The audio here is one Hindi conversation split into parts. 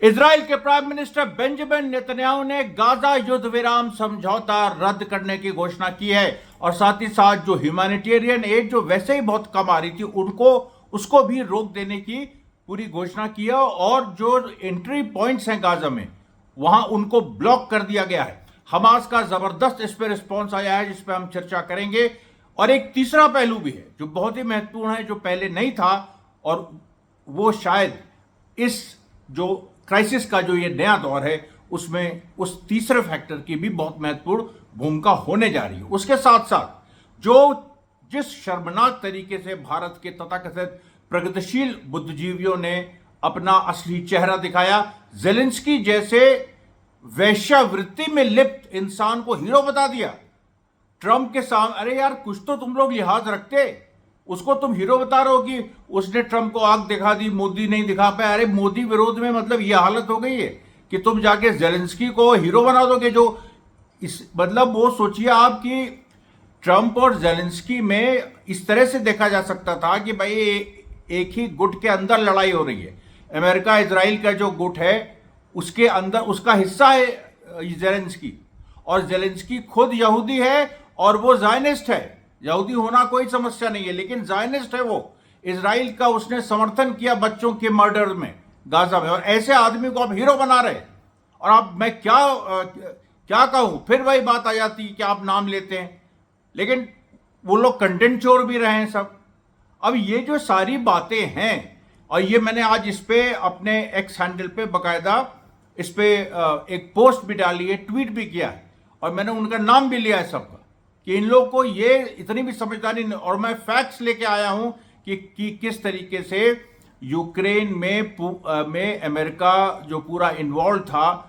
इजराइल के प्राइम मिनिस्टर बेंजामिन नेतन्याहू ने गाजा युद्ध विराम समझौता रद्द करने की घोषणा की है और साथ ही साथ जो ह्यूमैनिटेरियन एड जो वैसे ही बहुत कम आ रही थी उनको उसको भी रोक देने की पूरी घोषणा की है और जो एंट्री पॉइंट्स हैं गाजा में वहां उनको ब्लॉक कर दिया गया है। हमास का जबरदस्त इस पर रिस्पॉन्स आया है जिस पर हम चर्चा करेंगे। और एक तीसरा पहलू भी है जो बहुत ही महत्वपूर्ण है जो पहले नहीं था और वो शायद इस जो क्राइसिस का जो ये नया दौर है उसमें उस तीसरे फैक्टर की भी बहुत महत्वपूर्ण भूमिका होने जा रही है। उसके साथ साथ जो जिस शर्मनाक तरीके से भारत के तथाकथित प्रगतिशील बुद्धिजीवियों ने अपना असली चेहरा दिखाया, जेलेंस्की जैसे वैश्यावृत्ति में लिप्त इंसान को हीरो बता दिया ट्रंप के सामने। अरे यार कुछ तो तुम लोग लिहाज रखते, उसको तुम हीरो बता रहे हो कि उसने ट्रंप को आग दिखा दी, मोदी नहीं दिखा पाया। अरे मोदी विरोध में मतलब ये हालत हो गई है कि तुम जाके जेलेंस्की को हीरो बना दोगे। जो इस मतलब वो सोचिए आप कि ट्रंप और जेलेंस्की में इस तरह से देखा जा सकता था कि भाई एक ही गुट के अंदर लड़ाई हो रही है। अमेरिका इजराइल का जो गुट है उसके अंदर उसका हिस्सा है जेलेंस्की, और जेलेंस्की खुद यहूदी है और वो जायनिस्ट है। यहूदी होना कोई समस्या नहीं है लेकिन जायनिस्ट है वो। इजराइल का उसने समर्थन किया बच्चों के मर्डर में गाजा में, और ऐसे आदमी को आप हीरो बना रहे। और आप मैं क्या कहूं, फिर वही बात आ जाती कि आप नाम लेते हैं लेकिन वो लोग कंटेंट चोर भी रहे हैं सब। अब ये जो सारी बातें हैं और ये मैंने आज इस पे अपने एक्स हैंडल पे बकायदा इस पे एक पोस्ट भी डाली है, ट्वीट भी किया है और मैंने उनका नाम भी लिया है सबका कि इन लोगों को ये इतनी भी समझदारी नहीं। और मैं फैक्ट्स लेके आया हूं कि किस तरीके से यूक्रेन में अमेरिका जो पूरा इन्वॉल्व था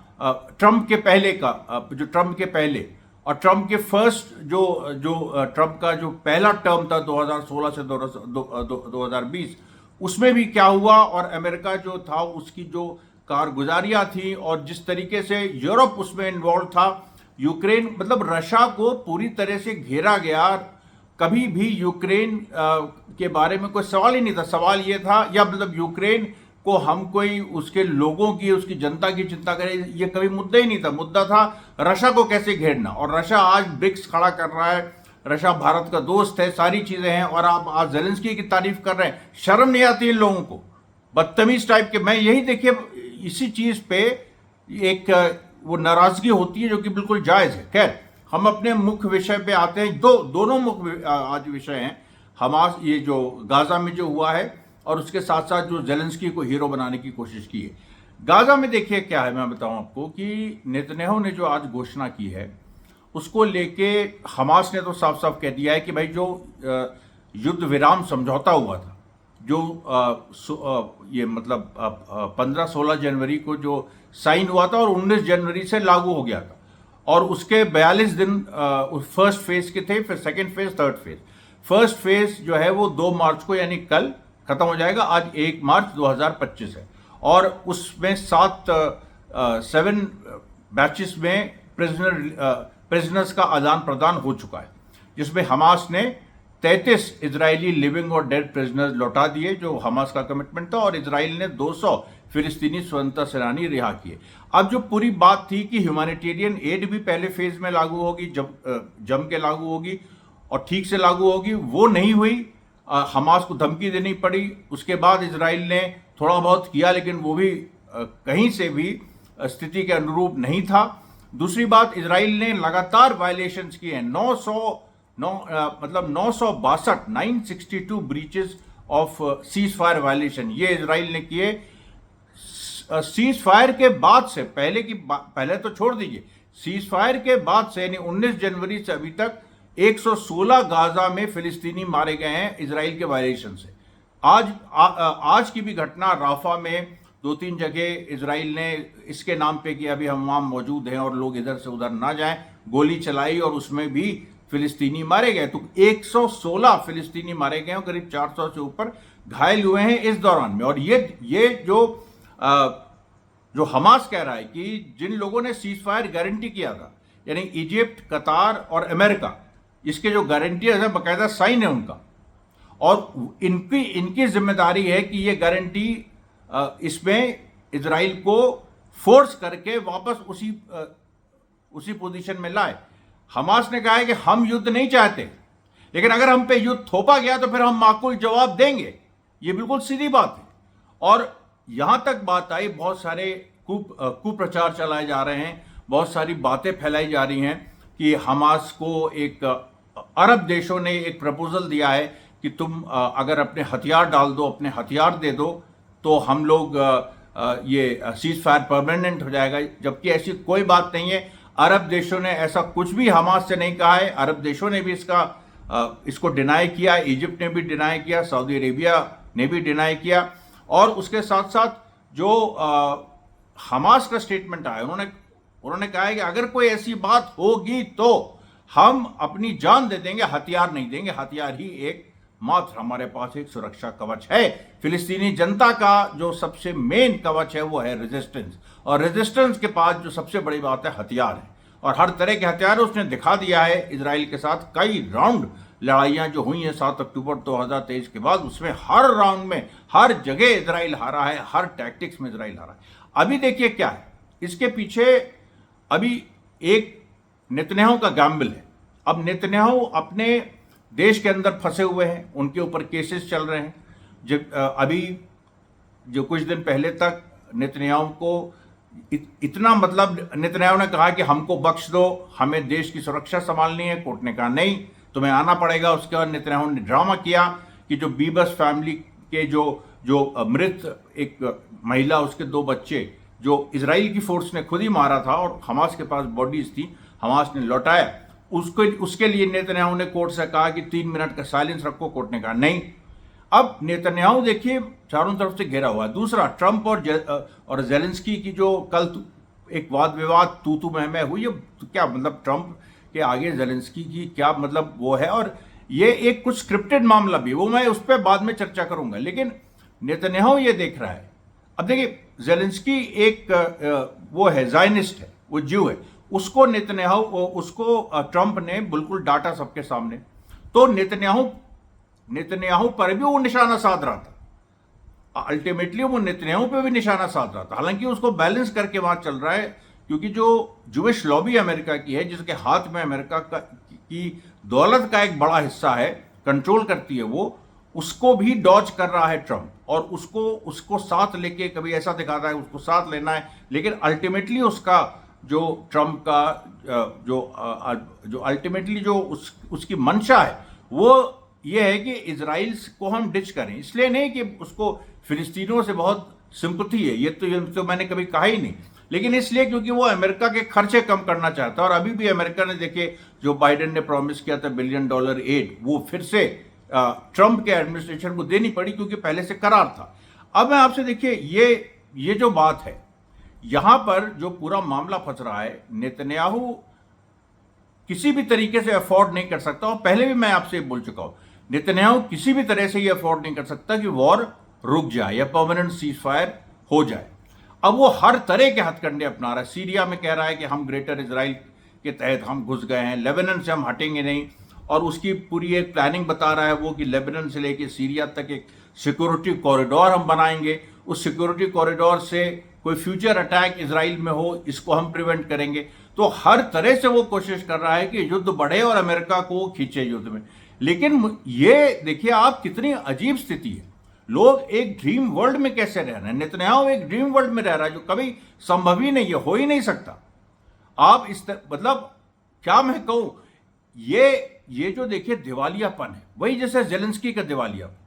ट्रंप के पहले का, जो ट्रंप के पहले और ट्रंप के फर्स्ट जो ट्रंप का जो पहला टर्म था 2016 से 2020 उसमें भी क्या हुआ, और अमेरिका जो था उसकी जो कारगुजारियां थी और जिस तरीके से यूरोप उसमें इन्वॉल्व था। यूक्रेन मतलब रशिया को पूरी तरह से घेरा गया। कभी भी यूक्रेन के बारे में कोई सवाल ही नहीं था। सवाल ये था या मतलब यूक्रेन को हम कोई उसके लोगों की उसकी जनता की चिंता करें, ये कभी मुद्दा ही नहीं था। मुद्दा था रशिया को कैसे घेरना। और रशिया आज ब्रिक्स खड़ा कर रहा है, रशिया भारत का दोस्त है, सारी चीजें हैं। और आप आज जेलेंस्की की तारीफ कर रहे हैं, शर्म नहीं आती इन लोगों को, बदतमीज टाइप के। मैं यही देखिए इसी चीज पे एक वो नाराजगी होती है जो कि बिल्कुल जायज है। खैर हम अपने मुख्य विषय पे आते हैं। दोनों मुख्य आज विषय हैं, हमास ये जो गाजा में जो हुआ है और उसके साथ साथ जो जेलेंस्की को हीरो बनाने की कोशिश की है। गाजा में देखिए क्या है, मैं बताऊं आपको कि नेतन्याहू ने जो आज घोषणा की है उसको लेके हमास ने तो साफ साफ कह दिया है कि भाई जो युद्ध विराम समझौता हुआ था जो ये मतलब 15-16 जनवरी को जो साइन हुआ था और 19 जनवरी से लागू हो गया था, और उसके 42 दिन फर्स्ट फेज के थे, फिर second phase, third phase. First phase जो है वो 2 मार्च को यानी कल खत्म हो जाएगा। आज 1 मार्च 2025 है और उसमें 7 बैचेस में प्रिजनर्स का आदान प्रदान हो चुका है, जिसमें हमास ने 33 इजरायली लिविंग और डेड प्रिजनर्स लौटा दिए जो हमास का कमिटमेंट था, और इजराइल ने 200 फिलिस्तीनी स्वतंत्रता सेनानी रिहा किए। अब जो पूरी बात थी कि ह्यूमैनिटेरियन एड भी पहले फेज में लागू होगी, जम के लागू होगी और ठीक से लागू होगी, वो नहीं हुई। हमास को धमकी देनी पड़ी। उसके बाद इजराइल ने थोड़ा बहुत किया लेकिन वो भी कहीं से भी स्थिति के अनुरूप नहीं था। दूसरी बात, इजराइल ने लगातार वायलेशंस किए हैं। 962 breaches of cease fire violation ये इजराइल ने किए। सीज फायर के बाद से पहले तो छोड़ दीजिए, सीज फायर के बाद से यानी 19 जनवरी से अभी तक 116 गाजा में फिलिस्तीनी मारे गए हैं इजराइल के वायलेशन से। आज की भी घटना राफा में 2-3 जगह इजराइल ने इसके नाम पे कि अभी हम वहां मौजूद हैं और लोग इधर से उधर ना जाएं, गोली चलाई और उसमें भी फिलिस्तीनी मारे गए। तो 116 फिलिस्तीनी मारे गए और करीब 400 से ऊपर घायल हुए हैं इस दौरान में। और ये जो हमास कह रहा है कि जिन लोगों ने सीज फायर गारंटी किया था यानी इजिप्ट, कतार और अमेरिका, इसके जो गारंटी है बाकायदा साइन है उनका, और इनकी जिम्मेदारी है कि ये गारंटी इसमें इजराइल को फोर्स करके वापस उसी पोजीशन में लाए। हमास ने कहा है कि हम युद्ध नहीं चाहते, लेकिन अगर हम पे युद्ध थोपा गया तो फिर हम माकूल जवाब देंगे। ये बिल्कुल सीधी बात है। और यहां तक बात आई, बहुत सारे कुप्रचार चलाए जा रहे हैं, बहुत सारी बातें फैलाई जा रही हैं कि हमास को एक अरब देशों ने एक प्रपोजल दिया है कि तुम अगर अपने हथियार डाल दो, अपने हथियार दे दो, तो हम लोग ये सीज फायर परमानेंट हो जाएगा। जबकि ऐसी कोई बात नहीं है। अरब देशों ने ऐसा कुछ भी हमास से नहीं कहा है। अरब देशों ने भी इसको डिनाई किया, इजिप्ट ने भी डिनाई किया, सऊदी अरेबिया ने भी डिनाई किया। और उसके साथ साथ जो हमास का स्टेटमेंट आया, उन्होंने कहा है कि अगर कोई ऐसी बात होगी तो हम अपनी जान दे देंगे, हथियार नहीं देंगे। हथियार ही एक मात्र हमारे पास एक सुरक्षा कवच है। फिलिस्तीनी जनता का जो सबसे मेन कवच है वो है रेजिस्टेंस, और रेजिस्टेंस के पास जो सबसे बड़ी बात है हथियार है, और हर तरह के हथियार उसने दिखा दिया है। इजराइल के साथ कई राउंड लड़ाइयां जो हुई हैं 7 अक्टूबर 2023 के बाद, उसमें हर राउंड में हर जगह इजराइल हारा है, हर टैक्टिक्स में इजराइल हारा है। अभी देखिए क्या है इसके पीछे। अभी एक नेतन्याहू का गैम्बल है। अब नेतन्याहू अपने देश के अंदर फंसे हुए हैं, उनके ऊपर केसेस चल रहे हैं। जब अभी जो कुछ दिन पहले तक नेतन्याहू को इतना, मतलब नेतन्याहू ने कहा कि हमको बख्श दो, हमें देश की सुरक्षा संभालनी है। कोर्ट ने कहा नहीं, तुम्हें आना पड़ेगा। उसके बाद नेतन्याहू ने ड्रामा किया कि जो बीबस फैमिली के जो मृत एक महिला, उसके 2 बच्चे जो इजराइल की फोर्स ने खुद ही मारा था और हमास के पास बॉडीज थी, हमास ने लौटाया, उसके लिए नेतन्याहू ने कोर्ट से कहा कि 3 मिनट का साइलेंस रखो। कोर्ट ने कहा नहीं। अब नेतन्याहू देखिए चारों तरफ से घेरा हुआ है। दूसरा, ट्रंप और जेलेंस्की की जो कल एक वाद विवाद तू मैं हुई है, तो क्या मतलब ट्रंप के आगे जेलेंस्की की क्या मतलब वो है, और ये एक कुछ स्क्रिप्टेड मामला भी, वो मैं उस पर बाद में चर्चा करूंगा। लेकिन नेतन्याहू ये देख रहा है। अब देखिए जेलेंस्की एक वो है, ज़ायनिस्ट है, वो ज्यू है। उसको ट्रंप ने बिल्कुल डांटा सबके सामने। तो नेतन्याहू पर भी वो निशाना साध रहा था। अल्टीमेटली वो नेतन्याहू पे भी निशाना साध रहा था। हालांकि उसको बैलेंस करके वहां चल रहा है, क्योंकि जो जुविश लॉबी अमेरिका की है, जिसके हाथ में अमेरिका की दौलत का एक बड़ा हिस्सा है, कंट्रोल करती है, वो उसको भी डॉज कर रहा है ट्रंप, और उसको साथ लेके कभी ऐसा दिखाता है उसको साथ लेना है। लेकिन अल्टीमेटली उसका जो ट्रंप का जो अल्टीमेटली जो उसकी मंशा है वो ये है कि इजराइल को हम डिच करें। इसलिए नहीं कि उसको फिलिस्तीनियों से बहुत सिंपैथी है, ये तो मैंने कभी कहा ही नहीं, लेकिन इसलिए क्योंकि वो अमेरिका के खर्चे कम करना चाहता है। और अभी भी अमेरिका ने देखे, जो बाइडेन ने प्रॉमिस किया था $1 बिलियन एड, वो फिर से ट्रंप के एडमिनिस्ट्रेशन को देनी पड़ी, क्योंकि पहले से करार था। अब मैं आपसे देखिए ये जो बात है, यहां पर जो पूरा मामला फंस रहा है, नेतन्याहू किसी भी तरीके से अफोर्ड नहीं कर सकता, और पहले भी मैं आपसे बोल चुका हूं, नेतन्याहू किसी भी तरह से ये अफोर्ड नहीं कर सकता कि वॉर रुक जाए या परमानेंट सीज फायर हो जाए। अब वो हर तरह के हथकंडे अपना रहा है। सीरिया में कह रहा है कि हम ग्रेटर इजराइल के तहत हम घुस गए हैं, लेबनान से हम हटेंगे नहीं, और उसकी पूरी एक प्लानिंग बता रहा है वो कि लेबनान से लेके सीरिया तक एक सिक्योरिटी कॉरिडोर हम बनाएंगे। उस सिक्योरिटी कॉरिडोर से कोई फ्यूचर अटैक इजराइल में हो, इसको हम प्रिवेंट करेंगे। तो हर तरह से वो कोशिश कर रहा है कि युद्ध बढ़े और अमेरिका को खींचे युद्ध में। लेकिन ये देखिए आप, कितनी अजीब स्थिति है। लोग एक ड्रीम वर्ल्ड में कैसे रह रहे हैं। नेतन्याहू एक ड्रीम वर्ल्ड में रह रहा है, जो कभी संभव ही नहीं है, हो ही नहीं सकता। आप मतलब क्या मैं कहूं, ये जो देखिए दिवालियापन है, वही जैसे जेलेंस्की का दिवालियापन।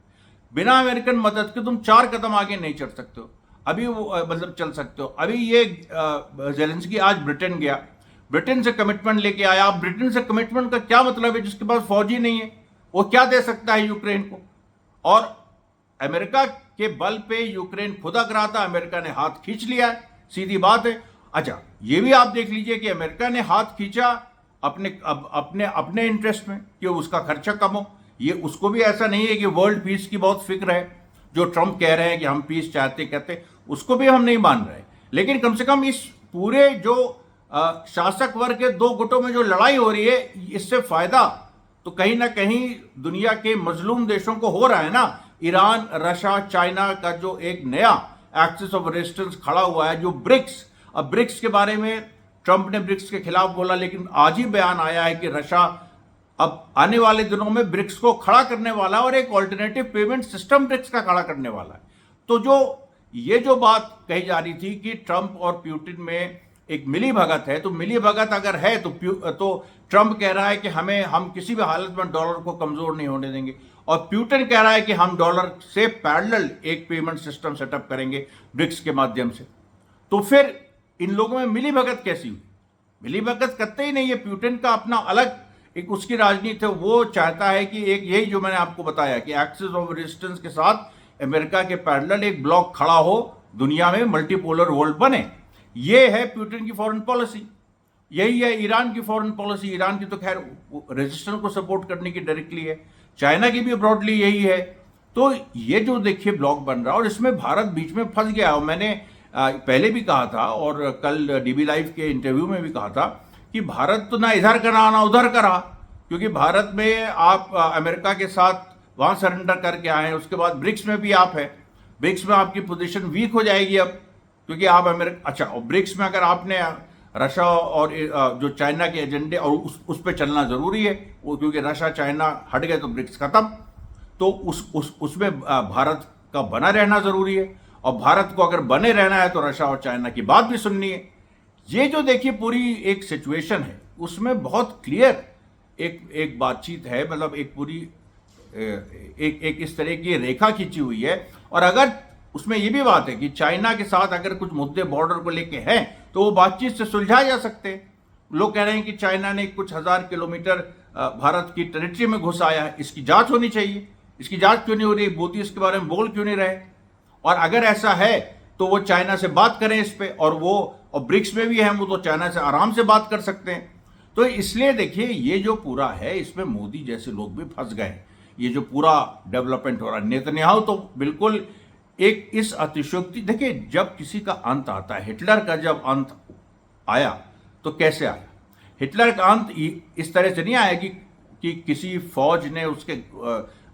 बिना अमेरिकन मदद के तुम 4 कदम आगे नहीं चढ़ सकते हो, अभी वो मतलब चल सकते हो। अभी ये जेलेंस्की आज ब्रिटेन गया, ब्रिटेन से कमिटमेंट लेके आया। अब ब्रिटेन से कमिटमेंट का क्या मतलब है, जिसके पास फौज ही नहीं है, वो क्या दे सकता है यूक्रेन को। और अमेरिका के बल पे यूक्रेन खुद अगरा था, अमेरिका ने हाथ खींच लिया है, सीधी बात है। अच्छा, ये भी आप देख लीजिए कि अमेरिका ने हाथ खींचा अपने इंटरेस्ट में कि उसका खर्चा कम हो। ये उसको भी ऐसा नहीं है कि वर्ल्ड पीस की बहुत फिक्र है, जो ट्रंप कह रहे हैं कि हम पीस चाहते कहते, उसको भी हम नहीं मान रहे। लेकिन कम से कम इस पूरे जो शासक वर्ग के 2 गुटों में जो लड़ाई हो रही है, इससे फायदा तो कहीं ना कहीं दुनिया के मजलूम देशों को हो रहा है ना। ईरान, रशिया, चाइना का जो एक नया एक्सिस ऑफ रेजिस्टेंस खड़ा हुआ है, जो ब्रिक्स। अब ब्रिक्स के बारे में ट्रंप ने ब्रिक्स के खिलाफ बोला, लेकिन आज ही बयान आया है कि रशिया अब आने वाले दिनों में ब्रिक्स को खड़ा करने वाला है और एक ऑल्टरनेटिव पेमेंट सिस्टम ब्रिक्स का खड़ा करने वाला है। तो ये जो बात कही जा रही थी कि ट्रंप और पुतिन में एक मिली भगत है, तो मिली भगत अगर है तो ट्रंप कह रहा है कि हम किसी भी हालत में डॉलर को कमजोर नहीं होने देंगे, और पुतिन कह रहा है कि हम डॉलर से पैरेलल एक पेमेंट सिस्टम सेटअप करेंगे ब्रिक्स के माध्यम से। तो फिर इन लोगों में मिली भगत कैसी हुई? मिली भगत करते ही नहीं है। पुतिन का अपना अलग एक उसकी राजनीति है, वो चाहता है कि एक यही जो मैंने आपको बताया कि एक्सिस ऑफ रेजिस्टेंस के साथ अमेरिका के पैरेलल एक ब्लॉक खड़ा हो, दुनिया में मल्टीपोलर वर्ल्ड बने। ये है पुतिन की फॉरेन पॉलिसी। यही है ईरान की फॉरेन पॉलिसी। ईरान की तो खैर रेजिस्टेंस को सपोर्ट करने की डायरेक्टली है, चाइना की भी ब्रॉडली यही है। तो ये जो देखिए ब्लॉक बन रहा है और इसमें भारत बीच में फंस गया। और मैंने पहले भी कहा था और कल डीबी लाइव के इंटरव्यू में भी कहा था कि भारत तो ना इधर करा ना उधर करा, क्योंकि भारत में आप अमेरिका के साथ वहां सरेंडर करके आए हैं, उसके बाद ब्रिक्स में भी आप है, ब्रिक्स में आपकी पोजीशन वीक हो जाएगी अब, क्योंकि आप अमेरिका अच्छा, और ब्रिक्स में अगर आपने रशिया और जो चाइना के एजेंडे और उस पर चलना जरूरी है, वो क्योंकि रशिया चाइना हट गए तो ब्रिक्स खत्म, तो उसमें भारत का बना रहना जरूरी है, और भारत को अगर बने रहना है तो रशिया और चाइना की बात भी सुननी है। ये जो देखिए पूरी एक सिचुएशन है, उसमें बहुत क्लियर एक बातचीत है, मतलब एक पूरी एक इस तरह की रेखा खींची हुई है। और अगर उसमें यह भी बात है कि चाइना के साथ अगर कुछ मुद्दे बॉर्डर को लेके हैं तो वो बातचीत से सुलझाए जा सकते हैं। लोग कह रहे हैं कि चाइना ने कुछ 1000 किलोमीटर भारत की टेरिटरी में घुस आया है, इसकी जांच होनी चाहिए। इसकी जांच क्यों नहीं हो रही? मोदी इसके बारे में बोल क्यों नहीं रहे? और अगर ऐसा है तो वो चाइना से बात करें इस पे, और ब्रिक्स में भी हैं वो, तो चाइना से आराम से बात कर सकते हैं। तो इसलिए देखिए ये जो पूरा है इसमें मोदी जैसे लोग भी फंस गए। ये जो पूरा डेवलपमेंट हो रहा है, नेतन्याहू तो बिल्कुल एक इस अतिशयोक्ति, देखिए जब किसी का अंत आता है, हिटलर का जब अंत आया तो कैसे आया? हिटलर का अंत इस तरह से नहीं आया कि किसी फौज ने उसके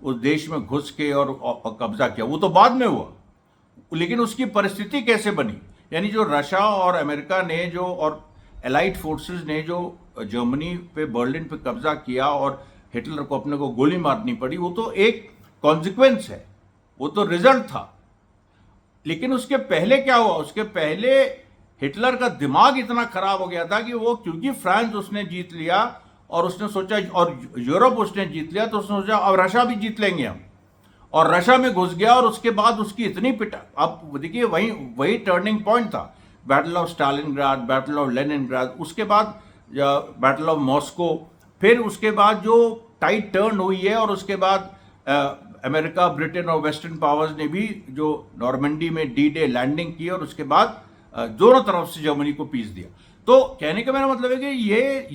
उस देश में घुस के और कब्जा किया, वो तो बाद में हुआ। लेकिन उसकी परिस्थिति कैसे बनी? यानी जो रशिया और अमेरिका ने जो और एलाइड फोर्सेस ने जो जर्मनी पे, बर्लिन पे कब्जा किया और हिटलर को अपने को गोली मारनी पड़ी, वो तो एक कॉन्सिक्वेंस है, वो तो रिजल्ट था। लेकिन उसके पहले क्या हुआ? उसके पहले हिटलर का दिमाग इतना खराब हो गया था कि वो, क्योंकि फ्रांस उसने जीत लिया और उसने सोचा, और यूरोप उसने जीत लिया, तो उसने सोचा अब रशिया भी जीत लेंगे हम, और रशिया में घुस गया। और उसके बाद उसकी इतनी पिटा, अब देखिए वही टर्निंग पॉइंट था, battle of Stalingrad, battle of Leningrad, उसके बाद बैटल ऑफ मॉस्को, फिर उसके बाद जो टाइट टर्न हुई है, और उसके बाद अमेरिका, ब्रिटेन और वेस्टर्न पावर्स ने भी जो नॉर्मंडी में डी डे लैंडिंग की, और उसके बाद दोनों तरफ से जर्मनी को पीस दिया। तो कहने का मेरा मतलब है कि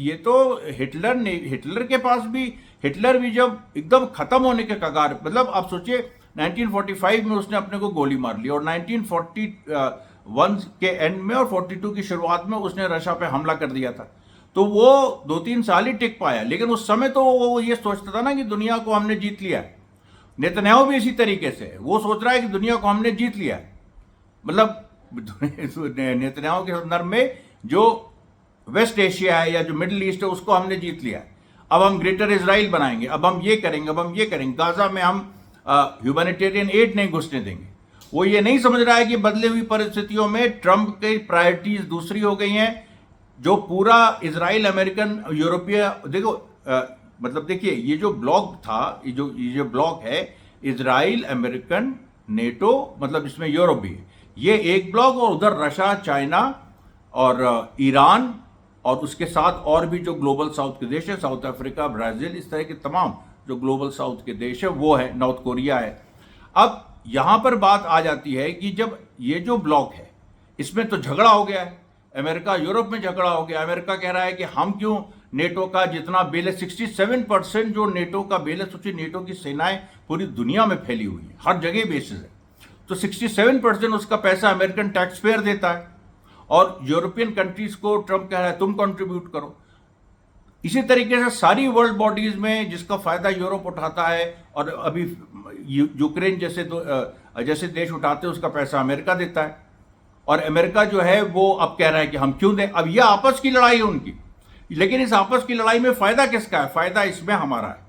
ये तो हिटलर के पास भी, हिटलर भी जब एकदम खत्म होने के कगार, मतलब आप सोचिए 1945 में उसने अपने को गोली मार ली, और 1941 के एंड में और 42 की शुरुआत में उसने रशिया पे हमला कर दिया था। तो वो 2-3 साल ही टिक पाया, लेकिन उस समय तो वो ये सोचता था ना कि दुनिया को हमने जीत लिया है। नेतन्याहू भी इसी तरीके से वो सोच रहा है कि दुनिया को हमने जीत लिया है। मतलब नेतन्याहू के संदर्भ में जो वेस्ट एशिया है या जो मिडिल ईस्ट है उसको हमने जीत लिया है, अब हम ग्रेटर इजराइल बनाएंगे, अब हम ये करेंगे, अब हम ये करेंगे, गाजा में हम ह्यूमैनिटेरियन एड नहीं घुसने देंगे। वो ये नहीं समझ रहा है कि बदले हुई परिस्थितियों में ट्रंप की प्रायोरिटीज दूसरी हो गई हैं। जो पूरा इजराइल, अमेरिकन, यूरोपीय, देखो मतलब देखिए ये जो ब्लॉक था, ये जो ब्लॉक है, इजराइल, अमेरिकन, नेटो, मतलब इसमें यूरोप भी है, ये एक ब्लॉक, और उधर रशिया, चाइना और ईरान, और उसके साथ और भी जो ग्लोबल साउथ के देश है, साउथ अफ्रीका, ब्राजील, इस तरह के तमाम जो ग्लोबल साउथ के देश है वो है, नॉर्थ कोरिया है। अब यहां पर बात आ जाती है कि जब ये जो ब्लॉक है इसमें तो झगड़ा हो गया है, अमेरिका यूरोप में झगड़ा हो गया। अमेरिका कह रहा है कि हम क्यों नेटो का जितना बेल है, 67% जो नेटो का बेल है, सोचिए नेटो की सेनाएं पूरी दुनिया में फैली हुई है, हर जगह बेसिस है, तो 67% उसका पैसा अमेरिकन टैक्स पेयर देता है, और यूरोपियन कंट्रीज को ट्रंप कह रहा है तुम कंट्रीब्यूट करो। इसी तरीके से सारी वर्ल्ड बॉडीज में जिसका फायदा यूरोप उठाता है, और अभी यूक्रेन जैसे देश उठाते हैं, उसका पैसा अमेरिका देता है। और अमेरिका जो है वो अब कह रहा है कि हम क्यों दें। अब यह आपस की लड़ाई है उनकी, लेकिन इस आपस की लड़ाई में फायदा किसका है? फायदा इसमें हमारा है,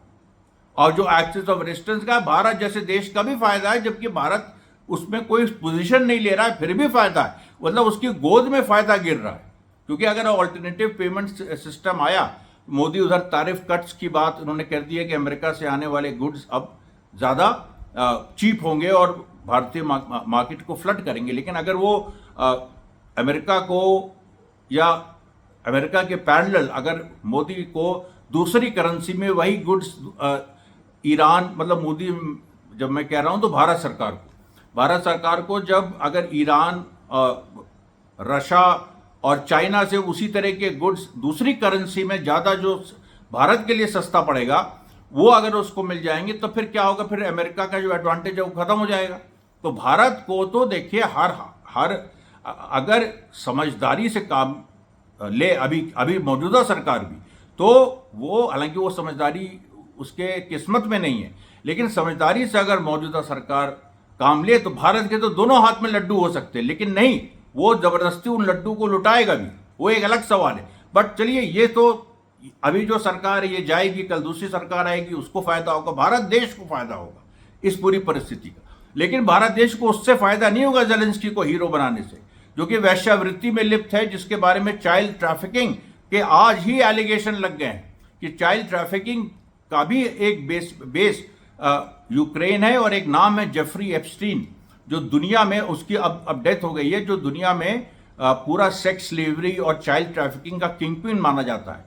और जो एक्सिस ऑफ रेजिस्टेंस का भारत जैसे देश का भी फायदा है, जबकि भारत उसमें कोई पोजीशन नहीं ले रहा है, फिर भी फायदा है। मतलब उसकी गोद में फायदा गिर रहा है, क्योंकि अगर ऑल्टरनेटिव पेमेंट सिस्टम आया, मोदी उधर तारिफ कट्स की बात उन्होंने कर दी है कि अमेरिका से आने वाले गुड्स अब ज़्यादा चीप होंगे और भारतीय मार्केट को फ्लड करेंगे। लेकिन अगर वो अमेरिका को या अमेरिका के पैरेलल अगर मोदी को दूसरी करेंसी में वही गुड्स ईरान, मतलब मोदी, जब मैं कह रहा हूं तो भारत सरकार को जब अगर ईरान, रशिया और चाइना से उसी तरह के गुड्स दूसरी करेंसी में ज़्यादा जो भारत के लिए सस्ता पड़ेगा, वो अगर उसको मिल जाएंगे, तो फिर क्या होगा? फिर अमेरिका का जो एडवांटेज है वो खत्म हो जाएगा। तो भारत को तो देखिए हर अगर समझदारी से काम ले अभी मौजूदा सरकार भी, तो वो, हालांकि वो समझदारी उसके किस्मत में नहीं है, लेकिन समझदारी से अगर मौजूदा सरकार काम ले तो भारत के तो दोनों हाथ में लड्डू हो सकते हैं। लेकिन नहीं, वो जबरदस्ती उन लड्डू को लुटाएगा भी, वो एक अलग सवाल है। बट चलिए, ये तो अभी जो सरकार है ये जाएगी, कल दूसरी सरकार आएगी, उसको फायदा होगा, भारत देश को फायदा होगा इस पूरी परिस्थिति का। लेकिन भारत देश को उससे फायदा नहीं होगा जेलेंस्की को हीरो बनाने से, जो कि वेश्यावृत्ति में लिप्त है, जिसके बारे में चाइल्ड ट्रैफिकिंग के आज ही एलिगेशन लग गए हैं कि चाइल्ड ट्रैफिकिंग का भी एक बेस यूक्रेन है, और एक नाम है जेफरी एप्स्टीन, जो दुनिया में उसकी अब डेथ हो गई है, जो दुनिया में पूरा सेक्स स्लेवरी और चाइल्ड ट्रैफिकिंग का किंगपिन माना जाता है।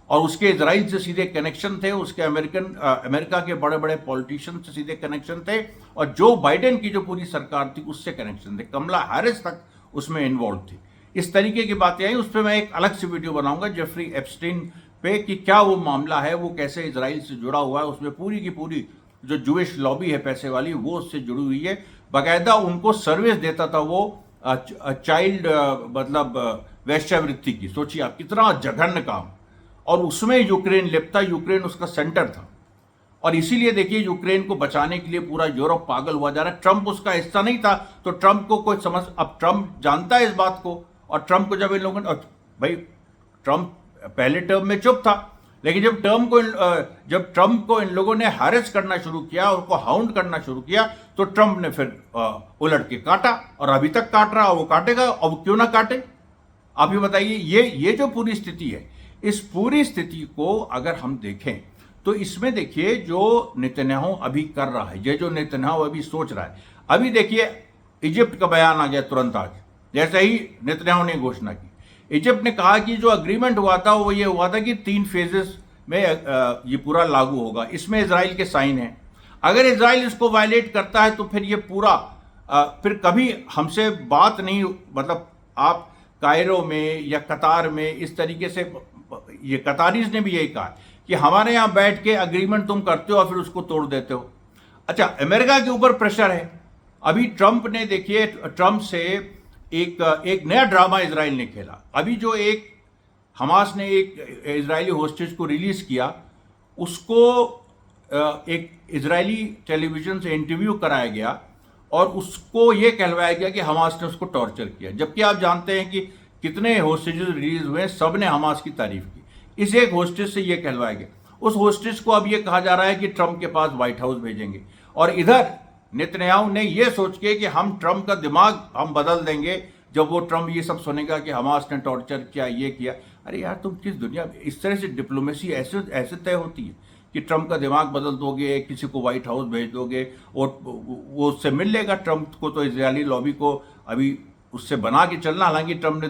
और उसके इजराइल से सीधे कनेक्शन थे, उसके अमेरिका के बड़े बड़े पॉलिटिशियन से सीधे कनेक्शन थे, और जो बाइडेन की जो पूरी सरकार थी उससे कनेक्शन थे, कमला हैरिस तक उसमें इन्वॉल्व थी। इस तरीके की बातें आई, उस पर मैं एक अलग से वीडियो बनाऊंगा जेफरी एप्स्टीन पे, कि क्या वो मामला है, वो कैसे इजराइल से जुड़ा हुआ है। उसमें पूरी की पूरी जो जूइश लॉबी है पैसे वाली, वो उससे जुड़ी हुई है, बाकायदा उनको सर्विस देता था वो चाइल्ड मतलब वेश्यावृत्ति की। सोचिए आप, कितना जघन्य काम। और उसमें यूक्रेन लिप्त था, यूक्रेन उसका सेंटर था, और इसीलिए देखिए यूक्रेन को बचाने के लिए पूरा यूरोप पागल हुआ जा रहा है। ट्रंप उसका हिस्सा नहीं था, तो ट्रंप को कोई समझ, अब ट्रंप जानता है इस बात को, और ट्रंप को जब इन लोगों ने, भाई ट्रंप पहले टर्म में चुप था, लेकिन जब ट्रंप को इन लोगों ने हैरेस करना शुरू किया, उनको हाउंड करना शुरू किया, तो ट्रंप ने फिर उलट के काटा, और अभी तक काट रहा, वो काटेगा, अब क्यों ना काटे? आप ही बताइए। ये जो पूरी स्थिति है, इस पूरी स्थिति को अगर हम देखें तो इसमें देखिए जो नेतन्याहू अभी कर रहा है, ये जो नेतन्याहू अभी सोच रहा है, अभी देखिए इजिप्ट का बयान आ गया तुरंत आज, जैसे ही नेतन्याहू ने घोषणा की। इजिप्ट ने कहा कि जो अग्रीमेंट हुआ था वो ये हुआ था कि 3 फेजेस में ये पूरा लागू होगा, इसमें इजराइल के साइन है। अगर इजराइल इसको वायलेट करता है तो फिर ये पूरा फिर कभी हमसे बात नहीं, मतलब आप कायरो में या कतार में इस तरीके से, ये कतारीज ने भी यही कहा कि हमारे यहां बैठ के अग्रीमेंट तुम करते हो और फिर उसको तोड़ देते हो। अच्छा, अमेरिका के ऊपर प्रेशर है। अभी ट्रंप ने, देखिए ट्रंप से एक नया ड्रामा इजराइल ने खेला। अभी जो एक हमास ने एक इजरायली होस्टेज को रिलीज किया, उसको एक इजरायली टेलीविजन से इंटरव्यू कराया गया और उसको ये कहलवाया गया कि हमास ने उसको टॉर्चर किया, जबकि आप जानते हैं कि कितने होस्टेजेस रिलीज हुए, सब ने हमास की तारीफ की। इस एक होस्टेज से ये कहलवाया गया। उस होस्टेज को अब ये कहा जा रहा है कि ट्रंप के पास व्हाइट हाउस भेजेंगे, और इधर नेतन्याहू ने ये सोच के कि हम ट्रंप का दिमाग हम बदल देंगे जब वो ट्रंप ये सब सुनेगा कि हमास ने टॉर्चर किया, ये किया। अरे यार, तुम किस दुनिया में, इस तरह से डिप्लोमेसी ऐसे तय होती है कि ट्रंप का दिमाग बदल दोगे, किसी को व्हाइट हाउस भेज दोगे और वो उससे मिल लेगा। ट्रंप को तो इजरायली लॉबी को अभी उससे बना के चलना, हालांकि ट्रंप ने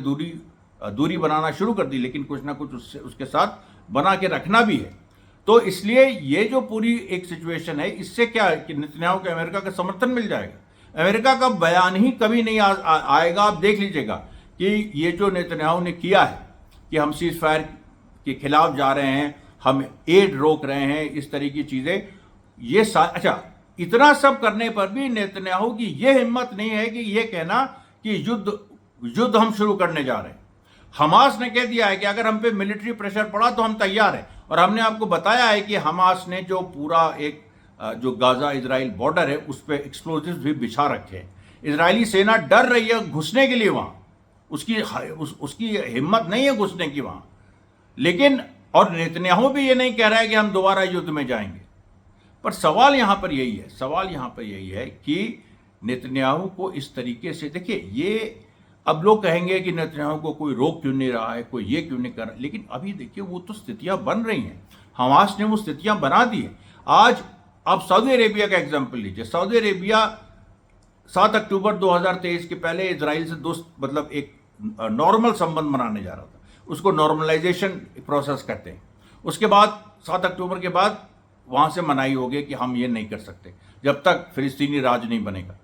दूरी बनाना शुरू कर दी, लेकिन कुछ ना कुछ उसके साथ बना के रखना भी है। तो इसलिए ये जो पूरी एक सिचुएशन है, इससे क्या है कि नेतन्याहू को अमेरिका का समर्थन मिल जाएगा। अमेरिका का बयान ही कभी नहीं आएगा। आप देख लीजिएगा कि ये जो नेतन्याहू ने किया है कि हम सीज फायर के खिलाफ जा रहे हैं, हम एड रोक रहे हैं, इस तरह की चीजें, ये अच्छा, इतना सब करने पर भी नेतन्याहू की ये हिम्मत नहीं है कि ये कहना कि युद्ध हम शुरू करने जा रहे हैं। हमास ने कह दिया है कि अगर हम पे मिलिट्री प्रेशर पड़ा तो हम तैयार हैं, और हमने आपको बताया है कि हमास ने जो पूरा एक जो गाजा इजराइल बॉर्डर है उस पर एक्सप्लोजिव्स भी बिछा रखे हैं। इजरायली सेना डर रही है घुसने के लिए वहां, उसकी हिम्मत नहीं है घुसने की वहां। लेकिन और नेतन्याहू भी ये नहीं कह रहा है कि हम दोबारा युद्ध में जाएंगे। पर सवाल यहां पर यही है कि नेतन्याहू को इस तरीके से देखिए, ये अब लोग कहेंगे कि नेतन्याहू को कोई रोक क्यों नहीं रहा है, कोई ये क्यों नहीं कर रहा, लेकिन अभी देखिए वो तो स्थितियां बन रही हैं। हमास ने वो स्थितियां बना दी है। आज आप सऊदी अरेबिया का एग्जाम्पल लीजिए। सऊदी अरेबिया 7 अक्टूबर 2023 के पहले इजराइल से दोस्त मतलब एक नॉर्मल संबंध बनाने जा रहा था, उसको नॉर्मलाइजेशन प्रोसेस कहते हैं। उसके बाद 7 अक्टूबर के बाद वहां से मनाही हो गई कि हम ये नहीं कर सकते जब तक फिलिस्तीनी राज नहीं बनेगा।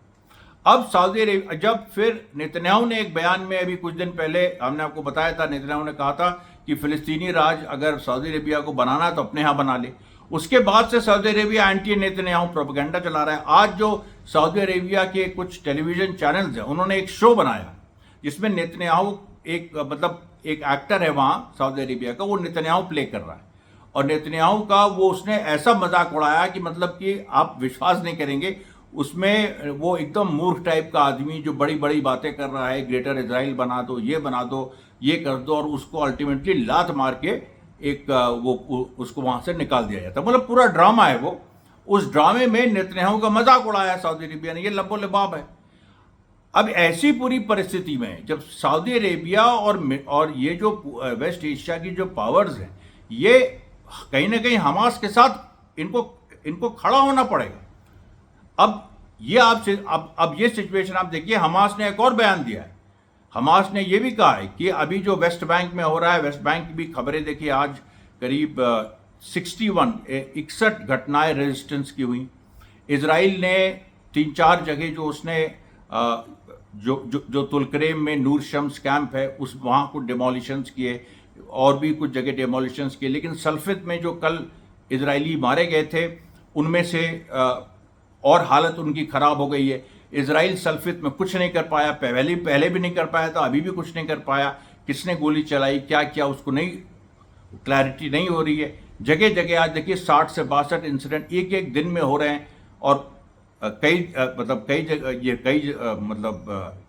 अब सऊदी अरेबिया जब फिर नेतन्याहू ने एक बयान में अभी कुछ दिन पहले हमने आपको बताया था, नेतन्याहू ने कहा था कि फिलिस्तीनी राज अगर सऊदी अरेबिया को बनाना है तो अपने यहाँ बना ले। उसके बाद से Saudi Arabia anti Netanyahu propaganda चला रहा है। आज जो सऊदी अरेबिया के कुछ टेलीविजन चैनल्स हैं उन्होंने एक शो बनाया जिसमें नेतन्याहू एक मतलब एक एक्टर है वहाँ सऊदी अरेबिया का, वो नेतन्याहू प्ले कर रहा है, और नेतन्याहू का वो उसने ऐसा मजाक उड़ाया कि मतलब कि आप विश्वास नहीं करेंगे। उसमें वो एकदम मूर्ख टाइप का आदमी जो बड़ी बड़ी बातें कर रहा है, ग्रेटर इजराइल बना दो, ये बना दो, ये कर दो, और उसको अल्टीमेटली लात मार के एक वो उसको वहां से निकाल दिया जाता। मतलब पूरा ड्रामा है वो। उस ड्रामे में नेतन्याहू का मजाक उड़ाया सऊदी अरेबिया ने, ये लबो लबाब है। अब ऐसी पूरी परिस्थिति में जब सऊदी अरेबिया और ये जो वेस्ट एशिया की जो पावर्स हैं, ये कहीं ना कहीं हमास के साथ इनको खड़ा होना पड़ेगा। अब ये सिचुएशन आप देखिए, हमास ने एक और बयान दिया है। हमास ने यह भी कहा है कि अभी जो वेस्ट बैंक में हो रहा है, वेस्ट बैंक की भी खबरें देखिए, आज करीब 61 घटनाएं रेजिस्टेंस की हुई। इजराइल ने 3-4 जगह जो उसने जो तुलकरेम में नूर शम्स कैंप है उस वहाँ कुछ डिमोलिशंस किए, और भी कुछ जगह डिमोलिशंस किए। लेकिन सल्फित में जो कल इजरायली मारे गए थे उनमें से और हालत उनकी खराब हो गई है। इजराइल सल्फित में कुछ नहीं कर पाया, पहले भी नहीं कर पाया था, अभी भी कुछ नहीं कर पाया। किसने गोली चलाई, क्या किया, उसको नहीं क्लैरिटी नहीं हो रही है। जगह जगह आज देखिए 60 से 62 इंसिडेंट एक एक दिन में हो रहे हैं, और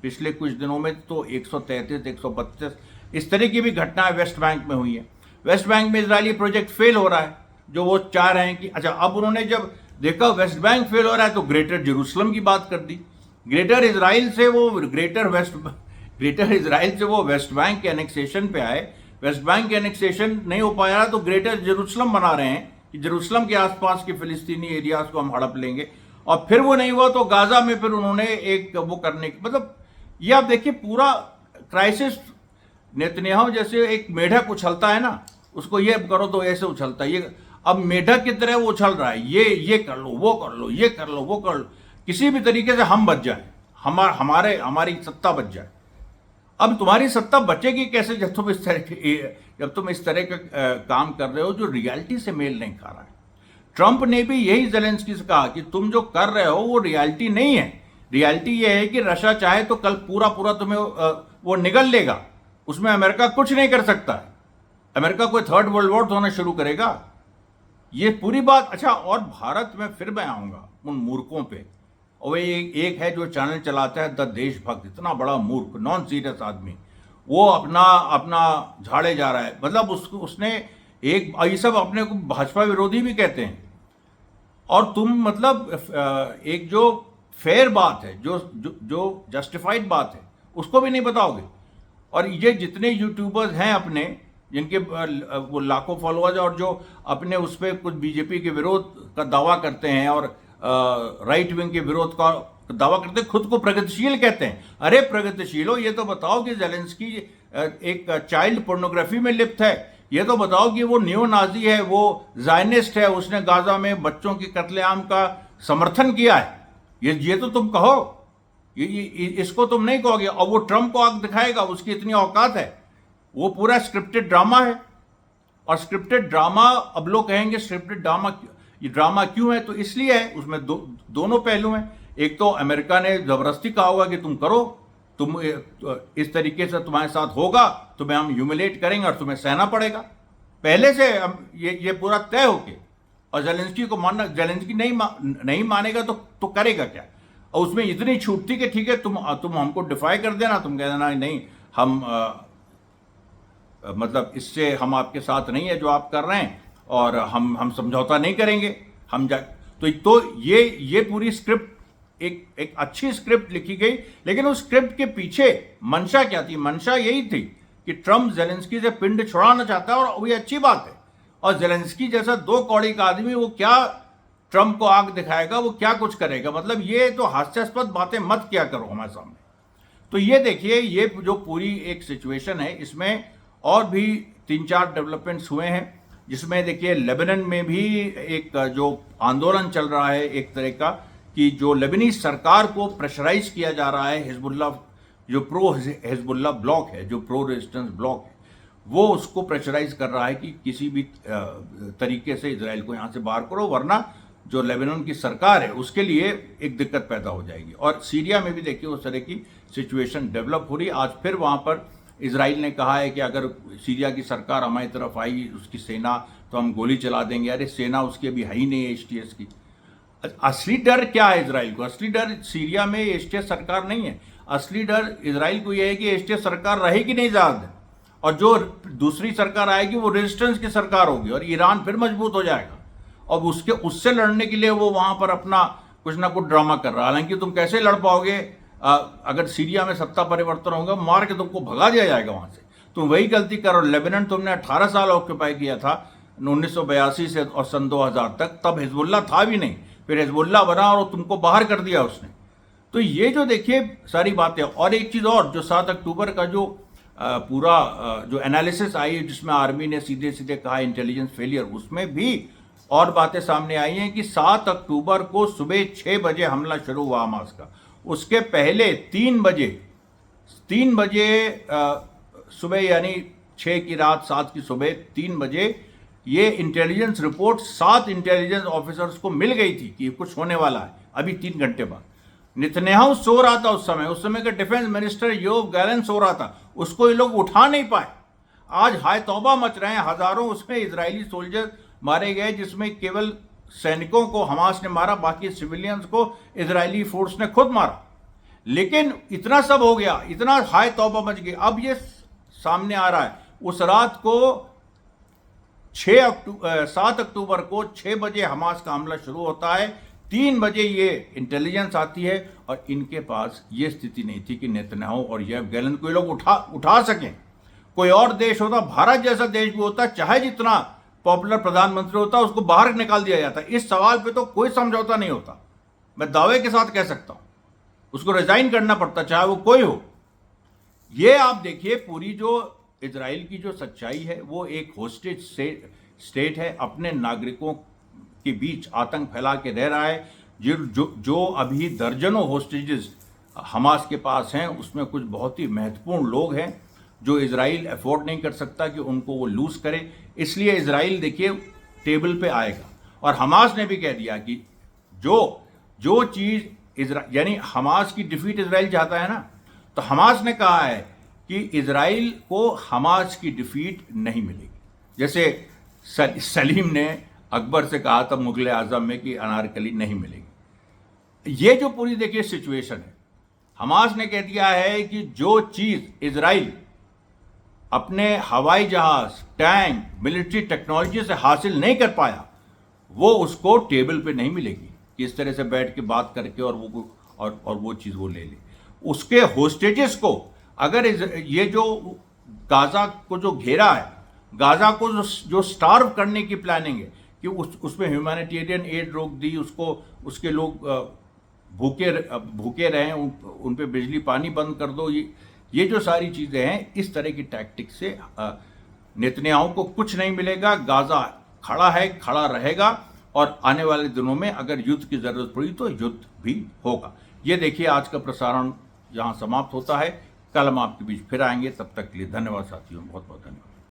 पिछले कुछ दिनों में तो 133, 132 इस तरह की भी घटनाएं वेस्ट बैंक में हुई है। वेस्ट बैंक में इजरायली प्रोजेक्ट फेल हो रहा है, जो वो चाह रहे हैं कि अच्छा, अब उन्होंने जब देखा वेस्ट बैंक फेल हो रहा है तो ग्रेटर जेरूसलम की बात कर दी। ग्रेटर इजराइल से वो वेस्ट बैंक के एनेक्सेशन पे आए। वेस्ट बैंक के एनेक्सेशन नहीं हो पाया तो ग्रेटर जेरूसलम बना रहे हैं कि जेरूसलम के आसपास के फिलिस्तीनी एरियाज को हम हड़प लेंगे, और फिर वो नहीं हुआ तो गाजा में फिर उन्होंने एक वो करने की, मतलब ये आप देखिए पूरा क्राइसिस। नेतन्याहू जैसे एक मेढक उछलता है ना, उसको ये करो तो ऐसे उछलता है, ये अब मेढक की तरह वो उछल रहा है, ये कर लो, वो कर लो, ये कर लो, वो कर लो, किसी भी तरीके से हम बच जाए, हमारी सत्ता बच जाए। अब तुम्हारी सत्ता बचेगी कैसे जब तुम इस तरह का काम कर रहे हो जो रियलिटी से मेल नहीं खा रहा है। ट्रंप ने भी यही ज़ेलेंस्की से कहा कि तुम जो कर रहे हो वो रियलिटी नहीं है। रियलिटी ये है कि रशिया चाहे तो कल पूरा तुम्हें वो निगल लेगा, उसमें अमेरिका कुछ नहीं कर सकता है। अमेरिका कोई थर्ड वर्ल्ड वॉर होना शुरू करेगा, ये पूरी बात। अच्छा, और भारत में फिर मैं आऊंगा उन मूर्खों पे, और एक है जो चैनल चलाता है द देशभक्त, इतना बड़ा मूर्ख, नॉन सीरियस आदमी, वो अपना झाड़े जा रहा है। मतलब उसने एक, ये सब अपने को भाजपा विरोधी भी कहते हैं, और तुम मतलब एक जो फेयर बात है, जो जस्टिफाइड बात है, उसको भी नहीं बताओगे। और ये जितने यूट्यूबर्स हैं अपने, जिनके वो लाखों फॉलोअर्स, और जो अपने उस पर कुछ बीजेपी के विरोध का दावा करते हैं और राइट विंग के विरोध का दावा करते हैं, खुद को प्रगतिशील कहते हैं। अरे प्रगतिशील हो, ये तो बताओ कि ज़ेलेंस्की एक चाइल्ड पोर्नोग्राफी में लिप्त है। ये तो बताओ कि वो नियो नाजी है, वो जायनिस्ट है, उसने गाजा में बच्चों के कत्लेआम का समर्थन किया है। ये तो तुम कहो, इसको तुम नहीं कहोगे। और वो ट्रंप को आग दिखाएगा, उसकी इतनी औकात है। वो पूरा स्क्रिप्टेड ड्रामा है, और स्क्रिप्टेड ड्रामा, अब लोग कहेंगे स्क्रिप्टेड ड्रामा, ये ड्रामा क्यों है? तो इसलिए है, उसमें दोनों पहलू हैं। एक तो अमेरिका ने जबरदस्ती कहा होगा कि तुम करो, इस तरीके से तुम्हारे साथ होगा, तुम्हें हम ह्यूमिलेट करेंगे और तुम्हें सहना पड़ेगा। पहले से हम ये पूरा तय होके, और जेलेंस्की को मानना, जेलेंस्की नहीं मानेगा तो करेगा क्या? और उसमें इतनी छूट थी कि ठीक है, तुम हमको डिफाई कर देना, तुम कह देना नहीं, हम मतलब इससे हम आपके साथ नहीं है जो आप कर रहे हैं, और हम समझौता नहीं करेंगे, हम जा तो ये पूरी स्क्रिप्ट एक अच्छी स्क्रिप्ट लिखी गई। लेकिन उस स्क्रिप्ट के पीछे मंशा क्या थी? मंशा यही थी कि ट्रंप जेलेंस्की से पिंड छुड़ाना चाहता है, और वो अच्छी बात है। और जेलेंस्की जैसा दो कौड़ी का आदमी, वो क्या ट्रंप को आग दिखाएगा, वो क्या कुछ करेगा? मतलब ये तो हास्यास्पद बातें मत किया करो हमारे सामने। तो ये देखिए, ये जो पूरी एक सिचुएशन है, इसमें और भी 3-4 डेवलपमेंट्स हुए हैं, जिसमें देखिए लेबनान में भी एक जो आंदोलन चल रहा है एक तरह का, कि जो लेबनीज सरकार को प्रेशराइज किया जा रहा है, हिजबुल्ला जो प्रो हिजबुल्ला ब्लॉक है, जो प्रो रेजिस्टेंस ब्लॉक है, वो उसको प्रेशराइज कर रहा है कि किसी भी तरीके से इजराइल को यहाँ से बाहर करो, वरना जो लेबनान की सरकार है उसके लिए एक दिक्कत पैदा हो जाएगी। और सीरिया में भी देखिए उस तरह की सिचुएशन डेवलप हो रही है। आज फिर वहाँ पर इजराइल ने कहा है कि अगर सीरिया की सरकार हमारी तरफ आई, उसकी सेना, तो हम गोली चला देंगे। अरे सेना उसकी अभी है ही नहीं है, HTS की। असली डर क्या है इजराइल को? असली डर सीरिया में HTS सरकार नहीं है। असली डर इजराइल को यह है कि HTS सरकार रहेगी नहीं ज़्यादा, और जो दूसरी सरकार आएगी वो रेजिस्टेंस की सरकार होगी, और ईरान फिर मजबूत हो जाएगा। और उससे लड़ने के लिए वो वहां पर अपना कुछ ना कुछ ड्रामा कर रहा है। हालांकि तुम कैसे लड़ पाओगे? अगर सीरिया में सत्ता परिवर्तन होगा, मार के तुमको भगा दिया जाएगा वहां से। तुम वही गलती करो। लेबनान तुमने 18 साल ऑक्यूपाई किया था, 1982 से और सन 2000 तक, तब हिजबुल्ला था भी नहीं, फिर हिजबुल्ला बना और तुमको बाहर कर दिया उसने। तो ये जो देखिए सारी बातें। और एक चीज़ और, जो 7 अक्टूबर का जो पूरा जो एनालिसिस आई, जिसमें आर्मी ने सीधे सीधे कहा इंटेलिजेंस फेलियर, उसमें भी और बातें सामने आई हैं कि 7 अक्टूबर को सुबह 6 बजे हमला शुरू हुआ हमास का। उसके पहले 3 बजे सुबह, यानी 6 की रात 7 की सुबह 3 बजे ये इंटेलिजेंस रिपोर्ट 7 इंटेलिजेंस ऑफिसर्स को मिल गई थी कि कुछ होने वाला है अभी 3 घंटे बाद। नेतन्याहू सो रहा था उस समय का डिफेंस मिनिस्टर योव गैलेंट सो रहा था, उसको ये लोग उठा नहीं पाए। आज हाय तौबा मच रहे हैं, हजारों उसमें इजरायली सोल्जर मारे गए, जिसमें केवल सैनिकों को हमास ने मारा, बाकी सिविलियंस को इजरायली फोर्स ने खुद मारा। लेकिन इतना सब हो गया, इतना हाय तौबा मच गई। अब ये सामने आ रहा है, उस रात को 7 अक्टूबर को 6 बजे हमास का हमला शुरू होता है, 3 बजे ये इंटेलिजेंस आती है, और इनके पास ये स्थिति नहीं थी कि नेतन्याहू और योव गैलेंट को ये लोग उठा सकें। कोई और देश होता, भारत जैसा देश भी होता, चाहे जितना पॉपुलर प्रधानमंत्री होता, उसको बाहर निकाल दिया जाता। इस सवाल पे तो कोई समझौता नहीं होता, मैं दावे के साथ कह सकता हूं। उसको रिजाइन करना पड़ता, चाहे वो कोई हो। ये आप देखिए, पूरी जो इजराइल की जो सच्चाई है, वो एक होस्टेज स्टेट है, अपने नागरिकों के बीच आतंक फैला के रह रहा है। जो अभी दर्जनों होस्टेजेस हमास के पास हैं, उसमें कुछ बहुत ही महत्वपूर्ण लोग हैं जो इजराइल अफोर्ड नहीं कर सकता कि उनको वो लूज करे। इसलिए इजराइल देखिए टेबल पे आएगा। और हमास ने भी कह दिया कि जो चीज़ यानी हमास की डिफीट इजराइल चाहता है ना, तो हमास ने कहा है कि इजराइल को हमास की डिफीट नहीं मिलेगी। जैसे सलीम ने अकबर से कहा था मुगल आजम में कि अनारकली नहीं मिलेगी। ये जो पूरी देखिए सिचुएशन है, हमास ने कह दिया है कि जो चीज़ इजराइल अपने हवाई जहाज, टैंक, मिलिट्री टेक्नोलॉजी से हासिल नहीं कर पाया, वो उसको टेबल पे नहीं मिलेगी कि इस तरह से बैठ के बात करके और वो चीज़ वो ले ले। उसके होस्टेजेस को, अगर ये जो गाजा को जो घेरा है, गाजा को जो स्टार्व करने की प्लानिंग है कि उसमें ह्यूमैनिटेरियन एड रोक दी, उसके लोग भूखे रहें, उन पे बिजली पानी बंद कर दो, ये जो सारी चीज़ें हैं, इस तरह की टैक्टिक से नेतन्याहू को कुछ नहीं मिलेगा। गाजा खड़ा है, खड़ा रहेगा, और आने वाले दिनों में अगर युद्ध की ज़रूरत पड़ी तो युद्ध भी होगा। ये देखिए, आज का प्रसारण यहाँ समाप्त होता है। कल हम आपके बीच फिर आएंगे, तब तक के लिए धन्यवाद साथियों, बहुत बहुत धन्यवाद।